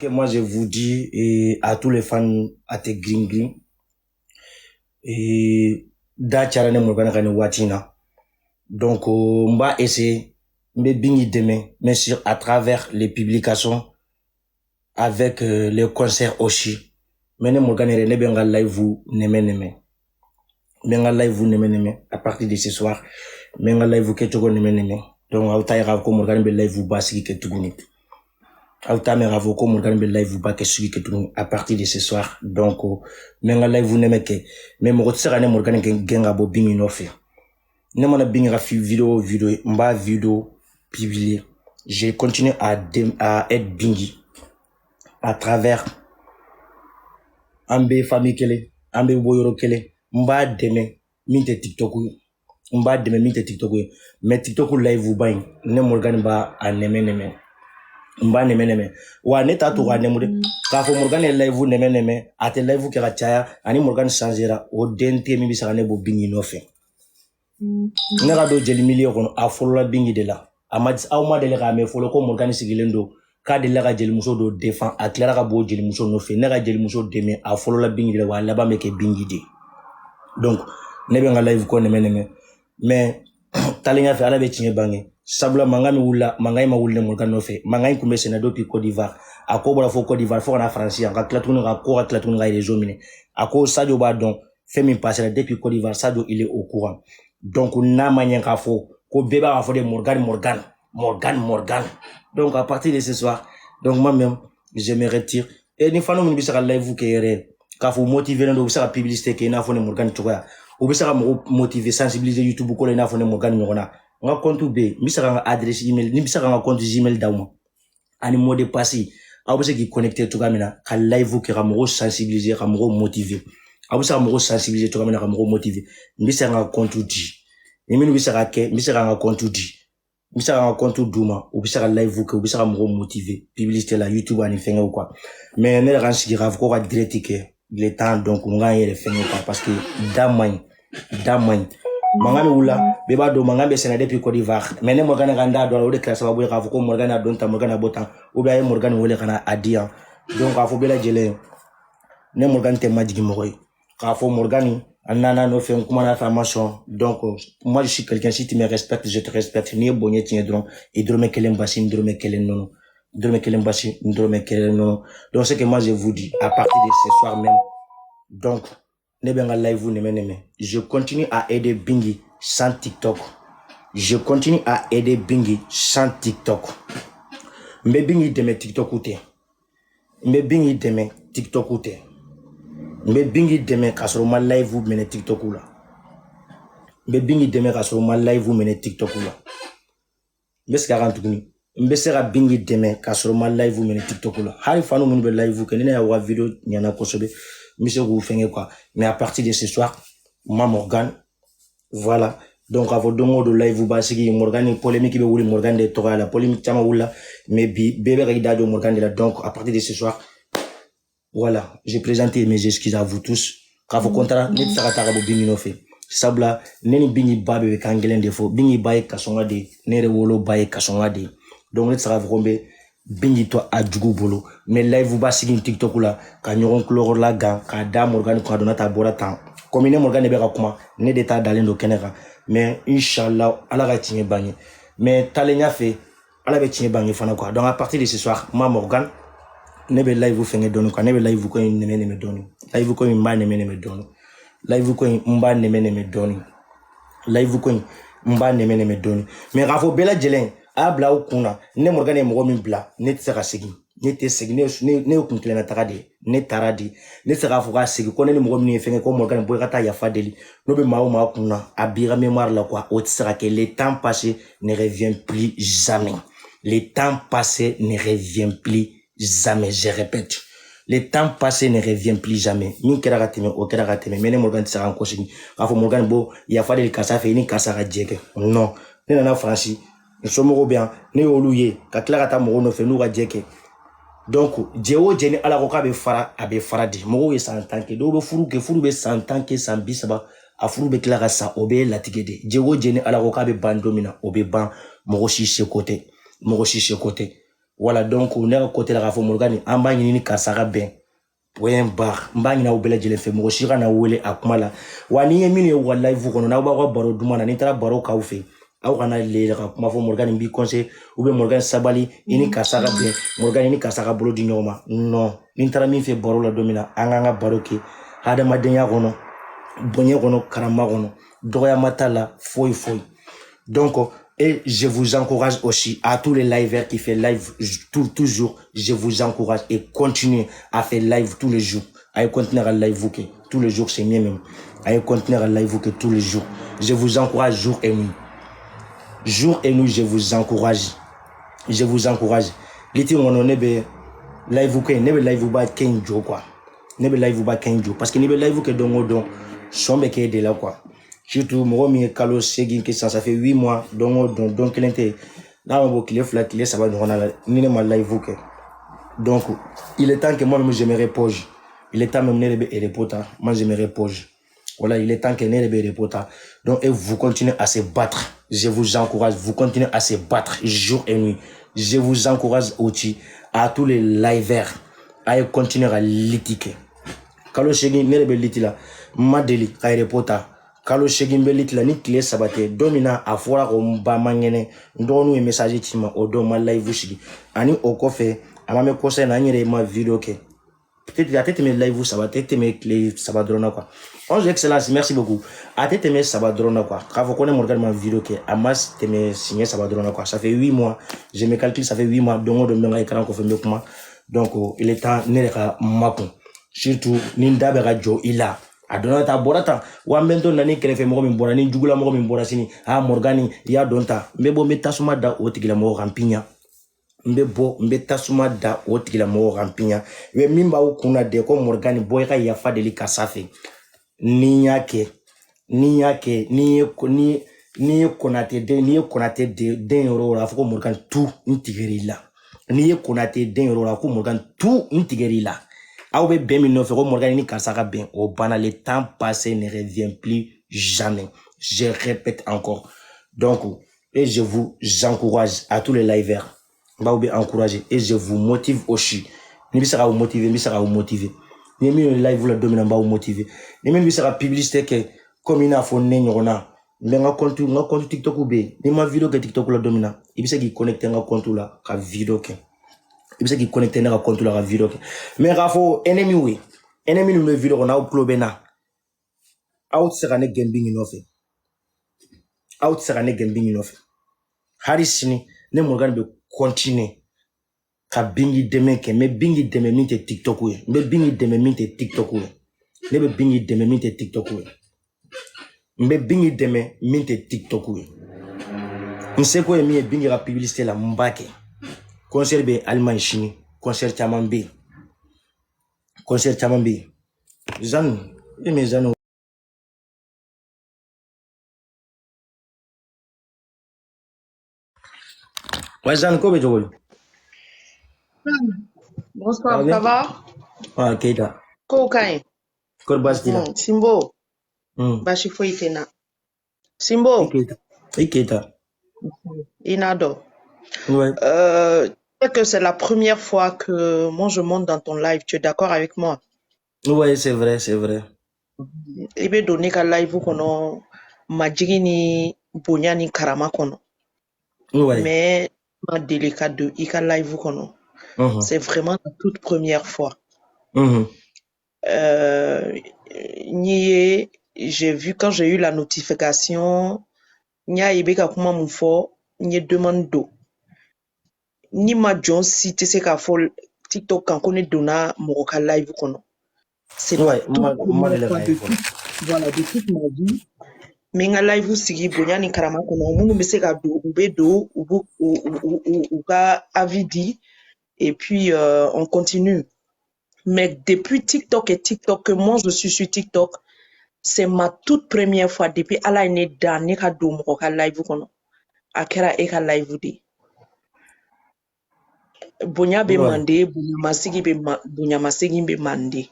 Que moi je vous dis et à tous les fans à tes green green et da charane morgana kani watina donc on va essayer mais bingi demain mais sur à travers les publications avec les concerts aussi mais ne morgana ne benga live vous neme benga live vous neme à partir de ce soir benga live vous que chogo neme donc autayra ko morgana be live vous basiki que tuguni Altamera Voko Morgan be live vous back celui que tout à partir de ce soir donc menga live vous nemeke mais mo tsara ne Morgan genga bo bingi no fe ne mona bingi ra vidéo mba vidéo publier j'ai continué à être bingi à travers ambe famille kele ambe boyoro kele mba deme minte TikTok mba deme minte TikTok mais TikTok live vous bain ne Morgan ba a neme mba neme wa ne ta to wa nemude ka fo Morgan live neme ate live ke ga chaya ani Morgan changera o dente mi bisa ne bo bingi no fe ne ga do jeli milio kono a folo bingi de la amadi awma de le ga me folo ko Morgan sigilendo ka de la ga jeli muso do défend a clara ga bo jeli muso no fe ne ga jeli muso deme a folo la bingi de la wa laba me ke bingi de donc ne be nga live ko neme mais talinga fe ala be tinye bangi sabula mangami wula mangai ma wulle Morgan no fe mangai kumbe sena depuis Côte d'Ivoire ako bola fo Côte d'Ivoire fo na France en klatunu ga ko klatunu ga réseau mine ako Sadio ba don fait min passer depuis Côte d'Ivoire Sadio il est au courant donc na manyen ka fo ko beba ka fo de Morgan donc à partir de ce soir donc moi-même je me retire et ni fano min bisaka live ke yere ka fo motiver ndo bisaka publicité ke na fo ne Morgan tukoya ou bisaka mo motiver sensibiliser YouTube ko le na fo ne Morgan ngona nga compte B misaka nga adresse email ni misaka nga compte Gmail dawma ani mot de passe awu se ki connecter to kamina ka live ke mo sensibiliser ka mo motiver awu sa mo sensibiliser to kamina ka mo motiver misaka nga compte D ni minu misaka ke misaka nga compte D misaka nga compte Duma ou misaka live ke ou misaka mo motiver publicité la YouTube ani fenga ou quoi mais ne ran si grave ko ka direct ke le temps donc nga yele fenga quoi parce que damay mangami wula beba do mangambe sena depuis Côte d'Ivoire mais ne Morgan ganda do o de classe babu ka ko Morgan don ta Morgan botan ou bien Morgan wole kana adia donc ka fo bela jele ne Morgan te majigi moy ka fo Morgan anana no fait kuma na formation donc moi je suis quelqu'un si tu me respectes je te respecte ni bonye tien dron et drome kelen basi drome kelen non drome kelen basi drome kelen non donc c'est que moi je vous dis à partir de ce soir même donc ne benga live vous neme je continue à aider Bingi sans TikTok je continue à aider Bingi sans TikTok mbe Bingi deme TikTok ute mbe Bingi deme TikTok ute mbe Bingi deme kasoro ma live vous mene TikTok la mbe Bingi deme kasoro ma live vous mene TikTok la mbe ska kan tuguni mbe sera Bingi deme kasoro ma live vous mene TikTok la hari fanu mun be live vous kenene ya wa video nyana kosobe monsieur vous faites quoi mais à partir de ce soir ma Morgan voilà donc à vos dongo de live vous basiki Morgan polémique be wuli Morgan de toka la polémique chama wula mais bébé rida de Morgan de la donc à partir de ce soir voilà j'ai présenté mes excuses à vous tous ka vos contrat net saka bo bingi no fe sabla neni bingi babe be kangelen de fo bingi baye kasonga de nere wolo baye kasonga de donc net saka vombe bingi to adjugu bolo mais live vous basiki TikTok la ka nyoron chlore la ga ka da Morgan ko adona ta bora tan comme ne Morgan be ka kuma ne de ta dalen do kenera mais inchallah ala ga tinye bangi mais talenya fe ala be tinye bangi fana quoi donc à partir de ce soir ma Morgan ne be live vous fenge donu quoi ne be live vous ko neme donu live ko mba neme donu live ko mba neme donu live ko mba neme donu mais rafo bela jelen a bla o kuna ne Morgan e mo min bla ne tsaka sigi ne te sigi ne kun kilena takade ne taradi ne sera fuga sigi ko ne mo min fenge ko Morgan boy kata ya fadeli no be ma kuna abira mémoire la quoi o tsaka que le temps passé ne revient plus jamais le temps passé ne revient plus jamais je répète le temps passé ne revient plus jamais min kera gateme o kera gateme mais ne Morgan tsaka ko sigi afo Morgan bo ya fadeli kasa fe ni kasa ga jeke non ne na Francis nous sommes bien ne oluye ka kila kata mo no fe nu ga jeke donc jewo jeni ala ko ka be fara abe faradi mo we santanke do be furu ke furu be santanke sambisaba a furu be kila ka sa obe latige de jewo jeni ala ko ka be bandomina obe ban mo shi se côté voilà donc ne ka côté la ka fɔ Morgan an b'a ɲini ni karisa ka bɛn point barre n b'a ɲini aw bɛɛ lajɛlen fɛ mɔgɔ si ka na wele a kuma la wa ni ye minnu ye u ka live kɔnɔ n'aw b'aw ka baro duman na ni taara baro k'aw fɛ aw kana le ka kuma fɔ Morgan b'i conseil ou bien Morgan sabali i ni karisa ka bɛn Morgan i ni karisa ka bolo di ɲɔgɔn ma non ni n taara min fɛ baro la don min na an k'an ka baro kɛ hadamadenya kɔnɔ bonɲɛ kɔnɔ karama kɔnɔ dɔgɔyama t'a la foyi foyi donc et je vous encourage aussi à tous les liveurs qui font live toujours je vous encourage et continuez à faire live tous les jours à continuer à live tous les jours c'est mieux même à continuer à live tous les jours je vous encourage jour et nuit je vous encourage liti ngono ne be live ne be live ba kenjo quoi ne be live ba kenjo parce que ne be live ke dongo don sombe ke de là quoi surtout mɔgɔ min ye kalo 8 kɛ sisan ça fait 8 mois donc kelen tɛ n'a ma bɔ tile 2 tile 3 ɲɔgɔn na la ni ne ma live kɛ donc il est temps que moi-même je me repose il est temps même ne de bɛ repos ta moi je me repose voilà il est temps que ne de bɛ repos ta donc et vous continuez à se battre je vous encourage vous continuez à se battre jour et nuit je vous encourage aussi à tous les liveurs à continuer à litiquer kalo 8 ne de bɛ liti la ma deli ka repos ta kalo 8 bɛ liti la ni tile 3 tɛ don min na a fɔra ko n ba man kɛnɛ n dɔgɔninw ye message ci ma o don ma live sigi ani o kɔfɛ a ma mɛn kɔsa in na n yɛrɛ ma video kɛ peut-être a tɛ tɛmɛ live 3 a tɛ tɛmɛ tile 3 dɔrɔn na quoi onze excellence merci beaucoup a tɛ tɛmɛ 3 dɔrɔn na quoi k'a fɔ ko ne Morgan ma video kɛ a ma tɛmɛ siɲɛ 3 dɔrɔn na quoi ça fait 8 mois je me calcule ça fait 8 mois don o don n bɛ n ka écran kɔfɛ n bɛ kuma donc il est temps ne yɛrɛ ka makun surtout ni n da bɛ ka jɔ i la a donna ta bɔra tan wa n bɛ n to nani kɛrɛfɛ mɔgɔ min bɔra ni jugula mɔgɔ min bɔra sini Morgan i y'a dɔn ta n bɛ bɔ n bɛ tasuma da o tigilamɔgɔ kan piɲa n bɛ bɔ n bɛ tasuma da o tigilamɔgɔ kan piɲa min b'aw kun na de ko Morgan bɔ i ka yafa deli karisa fɛ ni y'a kɛ ni ye Konate den yɔrɔ o la a fɔ ko Morgan tu n tigɛr'i la ni ye Konate den yɔrɔ o la ko Morgan tu n tigɛr'i la aw bɛ bɛn min nɔfɛ ko Morgan ni karisa ka bɛn o banna le temps passé ne revient plus jamais je répète encore donc et je vous encourage à tous les liveurs n b'aw bɛ encourager et je vous motive aussi ni bɛ se ka motiver n bɛ se ka motiver ni min ye live la don min na n b'aw motiver ni min bɛ se ka publicité kɛ comme i n'a fɔ ne ɲɔgɔnna n bɛ n ka compte TikTok bɛ yen ni ma video kɛ TikTok la don min na i bɛ se k'i connecter n ka compte la ka video kɛ i bɛ se k'i connecter ne ka compte la ka video kɛ mais k'a fɔ ennemi min bɛ video kɔnɔ aw tulo bɛ n na aw tɛ se ka ne gɛn bin nɔfɛ aw tɛ se ka ne gɛn bin nɔfɛ hali sini ne Morgan bɛ continuer ka bingi dɛmɛ kɛ n bɛ bingi dɛmɛ min tɛ TikTok ye n bɛ bingi dɛmɛ min tɛ TikTok ye ne bɛ bingi dɛmɛ min tɛ TikTok ye n bɛ bingi dɛmɛ min tɛ TikTok ye n seko ye min ye bingi ka publicité la n b'a kɛ concert bɛ Allemagne sini concert caman bɛ yen Zanu e mɛ Zanu ouais Zanu ko bɛ cogo di Bonsoir, ça va? Ah, Keita. Kokai. Kod bastila. Simbo. Bashi Foitena. Simbo. Keita. Inado. Ouais. Que c'est la première fois que moi je monte dans ton live. Tu es d'accord avec moi? Ouais, c'est vrai, c'est vrai. Il veut donner qu'à live kono majigi ni bonya ni karama kono. Ouais. Mais ma délicat de ika live kono. C'est vraiment la toute première fois. J'ai vu quand j'ai eu la notification, nya ibeka kuma mufo, nye demande do. Ni ma John si te se ka fo TikTok kan kone dona moka live kono. C'est ouais, pas tout voilà, de toute ma vie. Mais nga live sigi bonya ni karama kono, munu me se ka do, ube do, ou ka avidi, et puis on continue. Mais depuis TikTok et TikTok, que moi je suis sur TikTok, c'est ma toute première fois depuis à l'année dernière que je live kono. Akera eka live di. Bonya be mande, bonya masigi be mande.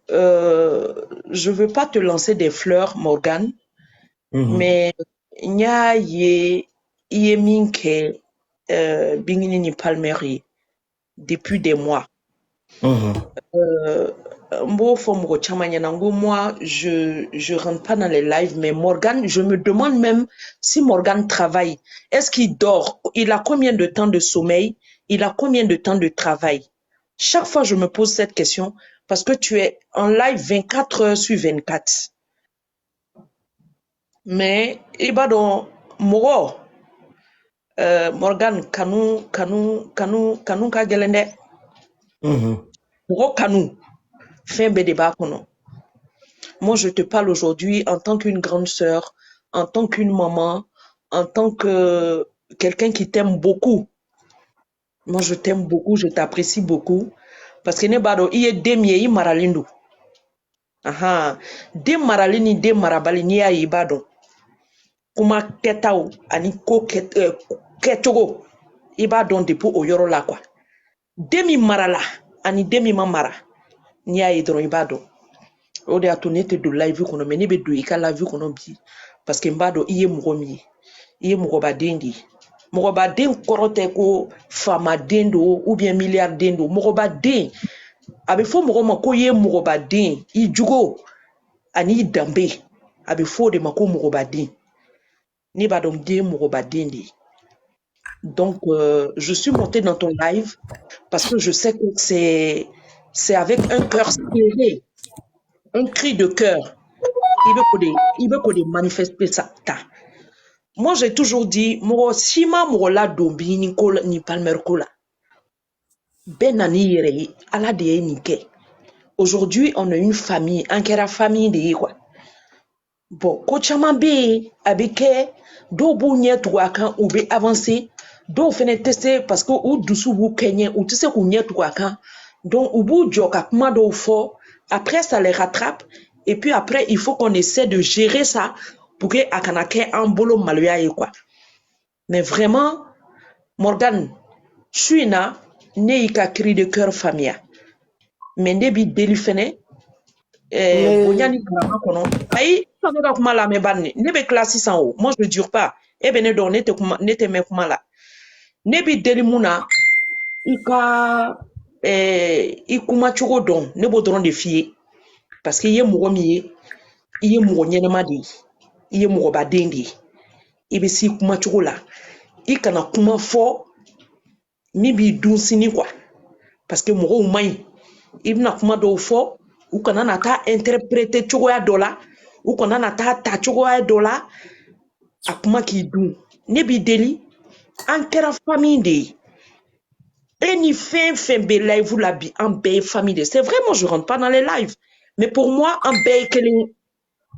Je veux pas te lancer des fleurs, Morgan, mais nya ye minke bingini ni Palmer depuis des mois. Moi, je rentre pas dans les lives, mais Morgan, je me demande même si Morgan travaille. Est-ce qu'il dort? Il a combien de temps de sommeil? Il a combien de temps de travail? Chaque fois, je me pose cette question parce que tu es en live 24 heures sur 24. Mais, il va dans Moro, Morgan, kanu ka gelende. Moro kanu, fin bedeba kono. Moi, je te parle aujourd'hui en tant qu'une grande sœur, en tant qu'une maman, en tant que quelqu'un qui t'aime beaucoup. Moi, je t'aime beaucoup, je t'apprécie beaucoup. Parce que nebado, il est demie, il maralindu. Aha, de maralini, de marabali, ni ya ibado. Kuma ketao, ani ko ketogo, ibado depo oyoro la kwa. Demi marala, ani demi mamara, ni ya idron ibado. O de a to ne te do live kono mais ne be do I ka live kono bi parce que mba do I ye mɔgɔ min ye I ye mɔgɔbaden de ye mɔgɔbaden kɔrɔ tɛ ko famaden do ou bien milliarden do mɔgɔbaden a bɛ fɔ mɔgɔ ma ko I ye mɔgɔbaden I jugo ani I danbe a bɛ fɔ o de ma ko mɔgɔbaden ne b'a dɔn den mɔgɔbaden de ye donc je suis montée dans ton live parce que je sais que c'est avec un cœur serré un cri de cœur. Il veut qu'on manifester ça. Moi, j'ai toujours dit, si ma la dombi ni palmer kola. Ben nani yere, ala de nike. Aujourd'hui, on a une famille, un kera famille de quoi. Bon, ko chaman be, abeke, do bu nye tuakan ou be avancer, do fene tester parce que ou dusu bu kenye, ou tu sais qu'on nye tuakan, donc ou bu joka kuma do fort, après ça les rattrape, et puis après il faut qu'on essaie de gérer ça pour que akanake en bolo maluya et quoi. Mais vraiment, Morgan, je suis là, ne ka cri de cœur famille. Mais ne bi deli fene, bonyani karama kono. Aïe, ça ne va pas la me banne. Ne be classe 600 haut. Moi, je ne dure pas. Eh ben, ne te me kuma la. Ne bi deli muna, I kuma chogo don, ne bo dron de fie. Parce que yé mougo miye, yé mougo nyenema de, yé mougo baden de. I be si kuma chogo la. I kana kuma fo, mi bi dun sini quoi. Parce que mougo ou maï, I bina kuma do fo, ou kana na ta interpréter chogo ya dola, ou kana na ta chogo ya dola, a kuma ki dun. Ne bi deli, an kera famille de. Et ni fin be live vous la bi en bay famille. C'est vraiment je rentre pas dans les lives. Mais pour moi en bay quelle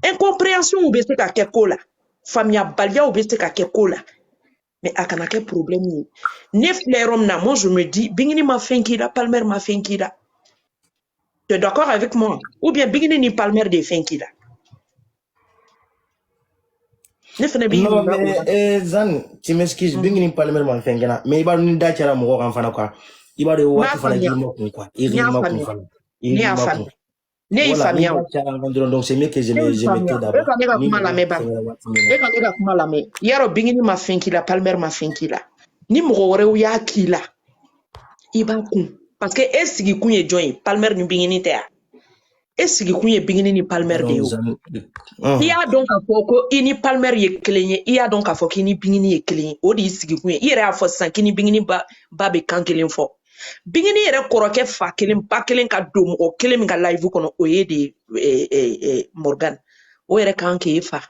incompréhension ou beste ka keko la. Famille balia ou beste ka keko la. Mais akana quel problème ni. Ne flairom na moi je me dis bingini ma finki la Palmer ma finki la. Tu es d'accord avec moi ou bien bingini ni Palmer de finki la. Non mais Zan, tu m'excuses, bingini Palmer ma finki la. Mais il va nous dacher la mougo en fana quoi. Il va de watu fana girimo quoi. Il girimo fana. Il girimo. Ne famille. Donc c'est mieux que je me d'abord. Yaro bingini ma finki la Palmer ma finki la. Ni mougo wore ou ya ki la. Iba kun. Parce que est-ce qu'il kunye join Palmer ni bingini te a. Est-ce qu'il kunye bingini ni Palmer de yo. Il y a donc à foko ini Palmer ye kelenye. Il y a donc à foko ini bingini ye kelenye. Odi isi qu'il kunye. Il y a fo san kini bingini ba be kan kelen fo. Bingini yere koroke fa kelen ba kelen ka do mo kelen min ka live kono oye de Morgan o yere kan ke fa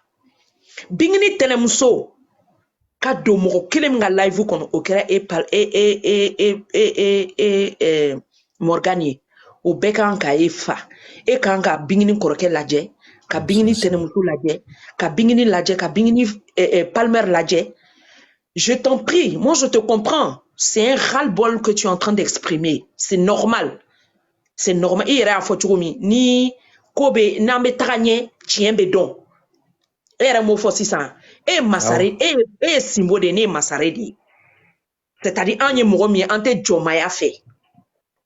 bingini telemso ka do mo kelen min ka live kono o kera Morgan ye o be kan ka fa e kan ka bingini koroke laje ka bingini telemso laje ka bingini laje ka bingini Palmer laje. Je t'en prie, moi je te comprends. C'est un ras-le-bol que tu es en train d'exprimer. C'est normal. C'est normal. Il y a ni kobe nambe tranye tiembe don. Era mo fo sisan. E masare e simbo de ne masare di. C'est-à-dire anye mo mi ante jomaya fe.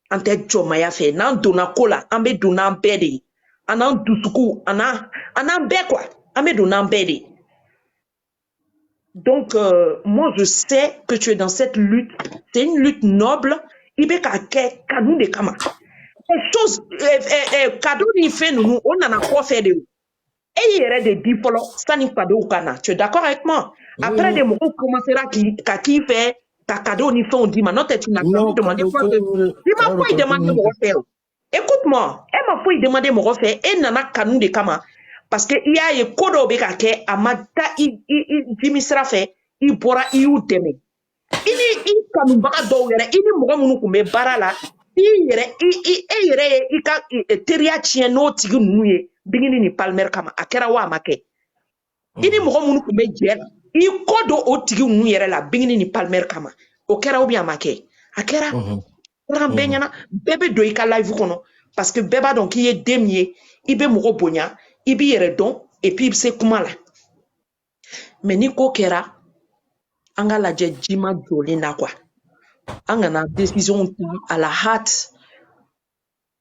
Ante jomaya fe nan dona kola ambe dona bede. Anan dusuku anan be quoi. Ambe dona bede. Donc, moi, je sais que tu es dans cette lutte. C'est une lutte noble. Ibeka ke kanu de kama. Les choses, cadeau ni fait nous, on en a quoi faire de. Et il y aurait des diplômes, ça n'est pas de Okana. Tu es d'accord avec moi? Après, des mots commencera qui fait ta cadeau ni fait, on dit, maintenant, tu n'as jamais demandé quoi que. Il m'a pas demandé mon refaire. Écoute-moi, elle m'a pas demandé mon refaire, et nana kanu de kama. Parce que il y a un kodo bekake, amata, jimisra fait, il pourra y ou deme. Il kanu baka do yere, il mogo munu kumbe barala, il yere, il ka teria chien no tigi nuye, bingini ni palmer kama, akera wa make. Il mogo munu kumbe jel, il kodo o tigi nuye la, bingini ni palmer kama, okera obi amake. Akera, benyana, bébé do ika live kono, parce que bébé donc il est demier, il be mogo bonya, il be yere don, et puis il se kumala. Mais ni ko kera, anga la jima joli na quoi. Anga décision à la hâte.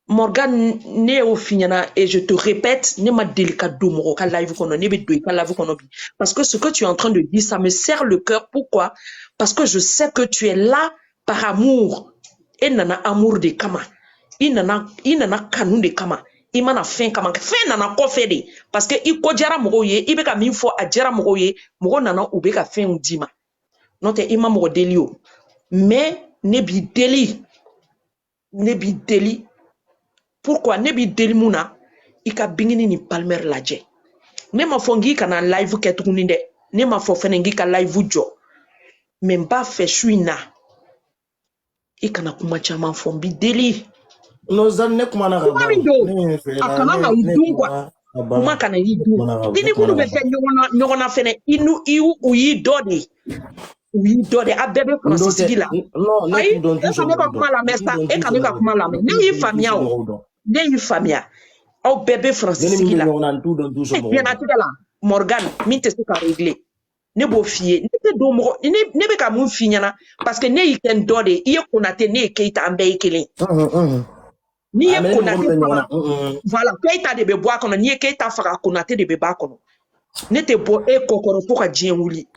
Morgan ne au finana et je te répète, ne ma délicat d'oumoro ka live kono ne be do ka live kono bi. Parce que ce que tu es en train de dire, ça me serre le cœur. Pourquoi? Parce que je sais que tu es là par amour. Et nana amour de kama. Il nana kanu de kama. Il mana fin kama. Fin nana ko fait de. Parce que il ko jara mogo ye, il be ka min fo a jara mogo ye, mogo nana ou be ka fin ou dima. Non te ima mogo delio. Mais ne bi deli. Ne bi deli. Pourquoi ne bi deli muna? Ika bingini ni palmer laje. Ne ma fongi kana live ketuni de. Ne ma fo fenengi ka live jo. Men ba fe shuina. Ikana kuma chama fombi deli. No zan ne kuma na kuma mi do. Akana na idun kwa. Kuma kana idun. Dini munu be fe nyogona fene inu iu uyi dodi. Oui, donne à bébé Francis là. Non, ayi e fa ka kuma la mesa e ka ka kuma la me ne yi famia o ne yi famia au bébé Francis là. Bien naturel là Morgan min te se ka régler ne bo fie ne te do mo ne be ka mun fi nyana parce que ne yi ken dode iye Konate ne Keita ambe kelen ni ye Konate voilà Keita de be bois kono ni ye Keita faka Konate de be ba kono ne te bo e kokoro pour ka dien wuli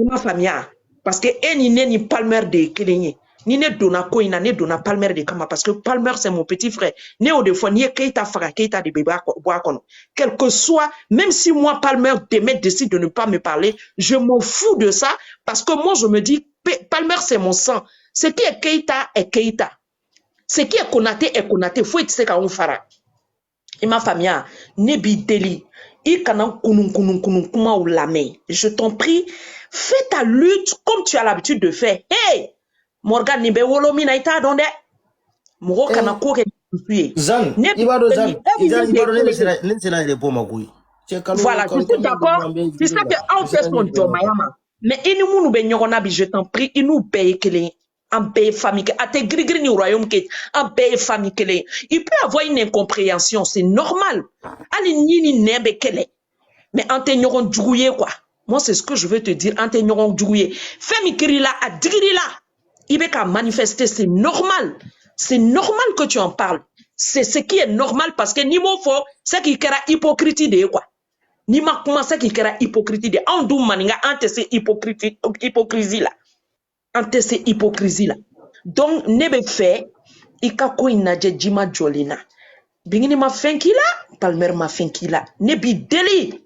ma famia parce que ni ne ni palmer de kelenye ni ne donna koina ne donna palmer de kama parce que palmer c'est mon petit frère ne au de fois ni Keita faka Keita de bébé bois kono quel que soit même si moi palmer décide de ne pas me parler je m'en fous de ça parce que moi je me dis palmer c'est mon sang ce qui est Keita est Keita ce qui est Konate faut être seka on fara et ma famia ne bi deli I kana kunun kuma ou lame. Je t'en prie, fais ta lutte comme tu as l'habitude de faire. Hey, Morgan nibe wolo mina ita donde. Moro kana ko ke tuye. Zan, ibado Zan, ne sera ile po makui. Voilà, je suis d'accord. C'est ça que on fait son job mayama. Mais ini munu be nyogona bi je t'en prie, inu be kele. En paix famille, à tes gris ni royaume qui en paix famille. Il peut avoir une incompréhension, c'est normal. Ali ni nebe kele. Mais en t'ignorant djouye quoi. Moi c'est ce que je veux te dire, en t'ignorant djouye. Femi kirila a dirila. Il veut qu'à manifester, c'est normal. C'est normal que tu en parles. C'est ce qui est normal parce que ni mo fo, c'est qui kera hypocrite de quoi. Ni ma commencé qui kera hypocrite de. En dou maninga, en te c'est hypocrisie là. Ante se hypocrisie là. Donc, nebe fait, ika ko inaje jima jolina. Bingini ma fenkila, palmer ma fenkila. Nebi deli.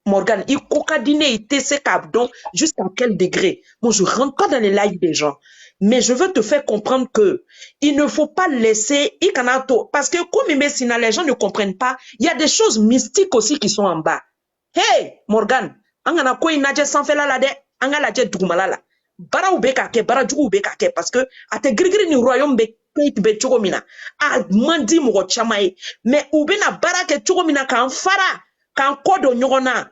Morgan, il kokadine, il tese cap. Donc, jusqu'à quel degré? Moi, je rentre pas dans les lives des gens. Mais je veux te faire comprendre que il ne faut pas laisser ikanato. Parce que comme les gens ne comprennent pas, il y a des choses mystiques aussi qui sont en bas. Hey, Morgan, angana ko inaje sanfela la de, angala je dugumala la. Bara ube kake, bara jugu ube kake, parce que ate grigri ni royaume be peit be chogomina. A mandi mo chamae. Mais ube na bara ke chogomina kan fara, kan kodo nyogona.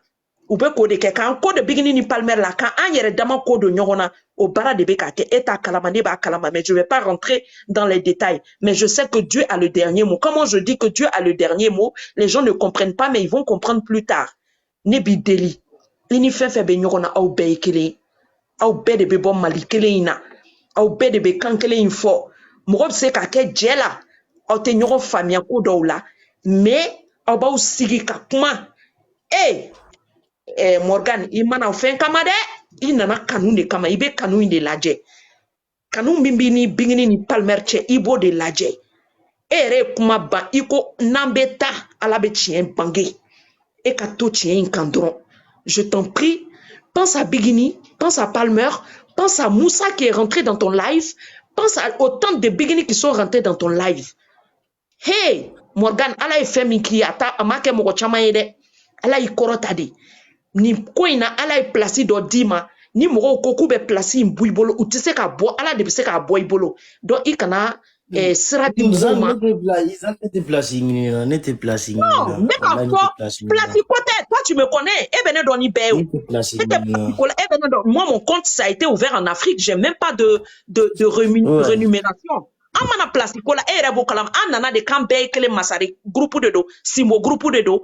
Ube kode ke kan kode bigini ni palmer la, kan anyere dama kodo nyogona, o bara de be kake, eta kalama ne ba kalama. Mais je vais pas rentrer dans les détails. Mais je sais que Dieu a le dernier mot. Comment je dis que Dieu a le dernier mot? Les gens ne comprennent pas, mais ils vont comprendre plus tard. Nebi deli. Ini fefe be nyogona au beikele. Au be de be bon mali kele ina au be de be kankele info mo se ka ke jela au te nyoro famia ko do la mais au ba usigi ka kuma Morgan imana fen kamade I nana kanu de kama, ibe kanu de lajɛ. Kanu bingini ni Palmer cɛ, ibo de lajɛ. Ere kuma ban, iko nambeta ala be tiɲɛ bange. E ka to tiɲɛ in kan dɔrɔn. Je t'en prie, pense à Bigini, pense à Palmer, pense à Moussa qui est rentré dans ton live, pense à autant de Bigini qui sont rentrés dans ton live. Hey, Morgan, ala ye fɛn min k'i ye, a ma kɛ mɔgɔ caman ye dɛ. Ala y'i kɔrɔta de. Nin ko in na ala ye place dɔ d'i ma. Ni mɔgɔw ko k'u bɛ place in bɔ i bolo, u tɛ se k'a bɔ, ala de bɛ se k'a bɔ i bolo. Donc i kana sira di mɔgɔw ma. Ne tɛ place ɲini na, ne tɛ place ɲini na. Non, ne k'a fɔ place ko tɛ. Toi tu me connais, e bɛ ne dɔn ni bɛɛ ye. Ne tɛ place ɲini na. Moi mon compte ça a été ouvert en Afrique, j'ai même pas de rémunération. An mana place ko la, e yɛrɛ b'o kalama, an nana de kan bɛɛ ye kelen masari groupe de do, Simbo groupe de do,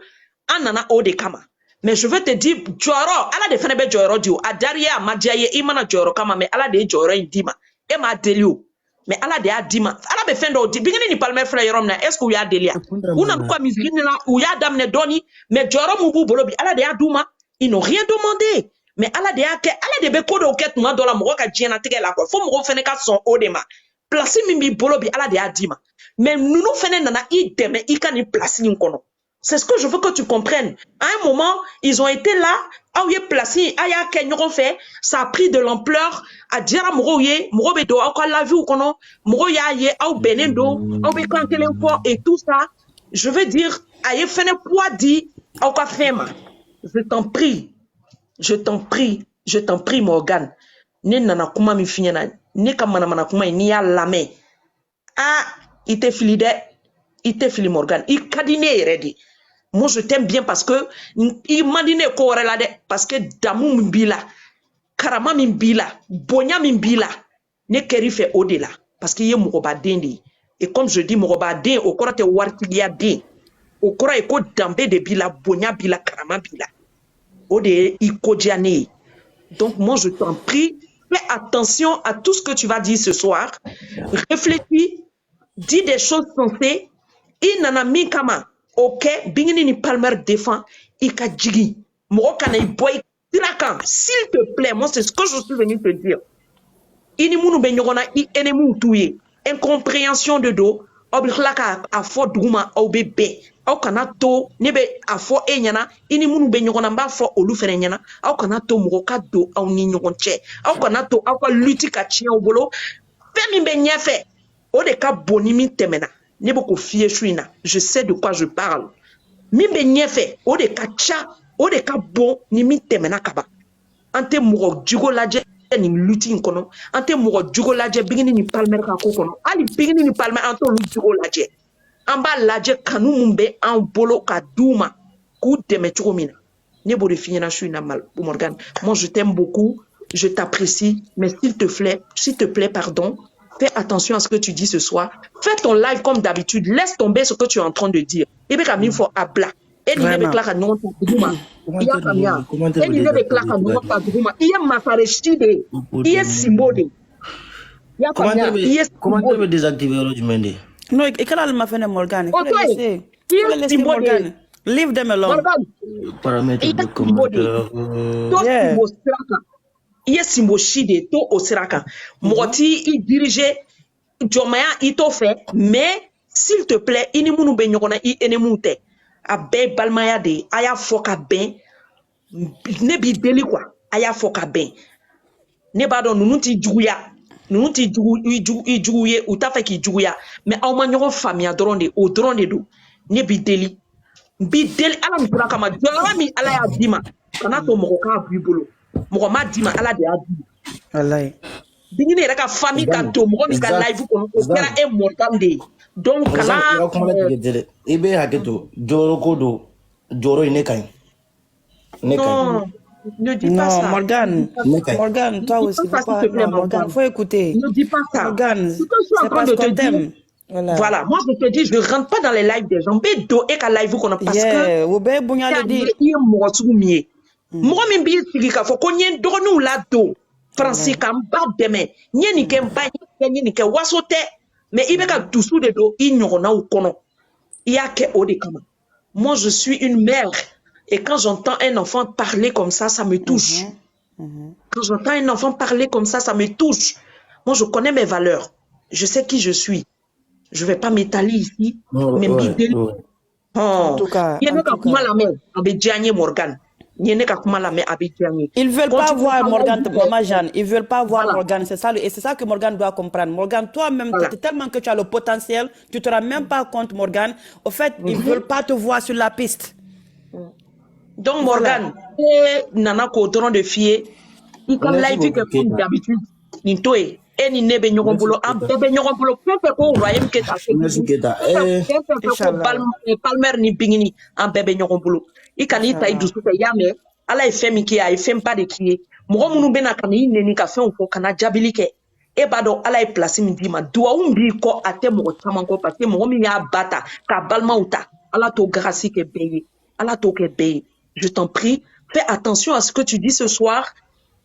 an nana o de kama. Mais je veux te dire, jɔyɔrɔ, ala de fɛnɛ bɛ jɔyɔrɔ di o. A dara i ye, a ma diya i ye, i mana jɔyɔrɔ kama, mais ala de ye jɔyɔrɔ in d'i ma. E m'a deli o. Mais ala de y'a d'i ma. Ala bɛ fɛn dɔw di. Bigini ni Palmer filɛ yɔrɔ min na, est-ce que u y'a deli ya? U nana ka musique na, u y'a daminɛ dɔɔni, mais jɔyɔrɔ mun b'u bolo bi, ala de y'a d'u ma. Ils n'ont rien demandé. Mais ala de y'a kɛ, ala de bɛ ko dɔw kɛ tuma dɔ la mɔgɔ ka diɲɛnatigɛ la quoi. Fo mɔgɔw fɛnɛ ka sɔn o de ma. Place min b'i bolo bi, ala de y'a d'i ma. Mais nunu fɛnɛ nana i dɛmɛ i ka nin place in kɔnɔ. C'est ce que je veux que tu comprennes. À un moment, ils ont été là, ah oui, placé, ah ya kenyon fait, ça a pris de l'ampleur. À dire à Mourouye, Mouroube do, encore la vue ou kono, Mourouye, ah benendo, ah be kankelé et tout ça. Je veux dire, aïe fene poids dit, ah fema. Je t'en prie, je t'en prie, je t'en prie, Morgan. Ne nana kuma mi finyana, ne kamana mana kuma ni ya lame. Ah, ite fili de, ite fili Morgan, i kadine ready. Moi, je t'aime bien parce que il m'a dit parce que d'amour mbila, karama mbila, bonya mbila, ne keri fait au-delà. Parce qu'il y a mourobadendi. Et comme je dis, mourobadé, au kora te wartigia de, au kora eko dambe de bila, bonya bila, karama bila. Ode ikodjane. Donc, moi, je t'en prie, fais attention à tout ce que tu vas dire ce soir. Réfléchis, dis des choses sensées. Inana mikama. Ok, Bingini ni Palmer défend, Ika Djigi, Morokana boy, Tirakan, s'il te plaît, moi c'est ce que je suis venu te dire. Inimunu benyogona I enemu touye, incompréhension de dos, obliklaka a fo douma au bébé, au kanato, nebe a fo enyana, inimunu benyogona ba fo olu ferenyana, au kanato moroka do au ninyonche, au kanato au ka lutti ka chien au bolo, femi benyefe, o de ka bonimi temena. Je sais de quoi je parle. Mimbe nyefe, o de ka cha, o de ka bon, ni mi temena kaba. Ante muro djugo laje ni lutin kono, ante muro djugo laje bigini ni Palmer ka kono. Ali bigini ni Palmer anto lu djugo laje. Amba laje kanu mumbe an bolo ka douma, ku deme chogomina. Nebo de finir na mal, Morgan. Moi je t'aime beaucoup, je t'apprécie, mais s'il te plaît, pardon. Fais attention à ce que tu dis ce soir. Fais ton live comme d'habitude. Laisse tomber ce que tu es en train de dire. Et bien, il faut appeler. Et il y a des claques à nous. Il y a des claques à nous. Il y a Mafarechide. Il y a Simbode. Comment tu veux désactiver Rojumendi? Non, et qu'elle m'a fait Morgan. Il y a Simbode. Leave them alone. Paramètres de commentaire. Il y a Simbo Shide, to Osiraka. Moti, il dirigeait, Jomaya, il t'a fait, mais s'il te plaît, il n'y a pas de a ben balmaya de, aya foka ben, ne bi deli quoi, aya foka ben. Ne ba don, nous ti djouya, nous ti djouye, ou ta fait ki djouya, mais au manyo famille dronde, au dronde do, ne bi deli, ala mkura kama, djouya ala ya dima, kana to moroka bibolo. Mourouma Dima, ala de Adi. Wallahi. Bingine yɛrɛ ka famille ka to mɔgɔ min ka live kɔnɔ o kɛra e mɔtan de ye. Donc kana i bɛ hakɛ to jɔyɔrɔ ko don jɔyɔrɔ in ne ka ɲi. Non, ne dis pas ça. Morgan, toi aussi, Morgan, faut écouter. Ne dis pas ça. Morgan, c'est parce que je t'aime. Voilà, moi je te dis, je ne rentre pas dans les lives des gens. Mais do et ka live kɔnɔ parce que il y a mɔgɔ sugu min ye. Mɔgɔ min b'i sigi k'a fɔ ko n ye dɔgɔninw ladon Faransi ka n ba dɛmɛ n ye nin kɛ n ba n ye nin kɛ waso tɛ mais i bɛ ka dusu de don i ɲɔgɔnnaw kɔnɔ i y'a kɛ o de kama. Moi je suis une mère et quand j'entends un enfant parler comme ça me touche. Quand j'entends un enfant parler comme ça me touche. Moi, je connais mes valeurs. Je sais qui je suis. Je ne vais pas m'étaler ici. Mais en tout cas, ils veulent pas voir Morgan, Maman Jeanne. Ils veulent pas voir Morgan. C'est ça, et c'est ça que Morgan doit comprendre. Morgan, toi-même, tellement que tu as le potentiel, tu te rends même pas compte, Morgan. Au fait, ils veulent pas te voir sur la piste. Donc, Morgan, nana kodron de fille, il comme live que comme d'habitude, nintoe. Et ni nebe nyogon bolo, am bebe nyogon bolo, pepe ko royem ke ta. Palmer ni bingini, am bebe nyogon bolo. I kani ta idusu te yame, ala e femi ki a e fem pa de ki. Mo munu bena kani neni ka fen ko kana jabili ke. E bado ala e place mi di ma duwa umbi ko ate mo chaman ko parce que mo mi ya bata ka balma uta. Ala to grâce ke beye. Ala to ke beye. Je t'en prie, fais attention à ce que tu dis ce soir.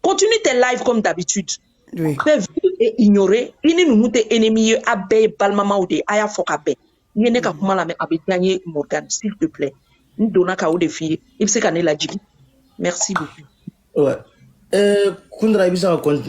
Continue tes lives comme d'habitude. Oui. Fais vivre et ignorer. Ini nous te ennemi abe balmama ou de aya fokabe. Yene ka kuma la me abe gagner Morgan, s'il te plaît. Nous donnons ka ou de filles. Il se kanela jigi. Merci beaucoup. Ouais. Kundra ibisa continue.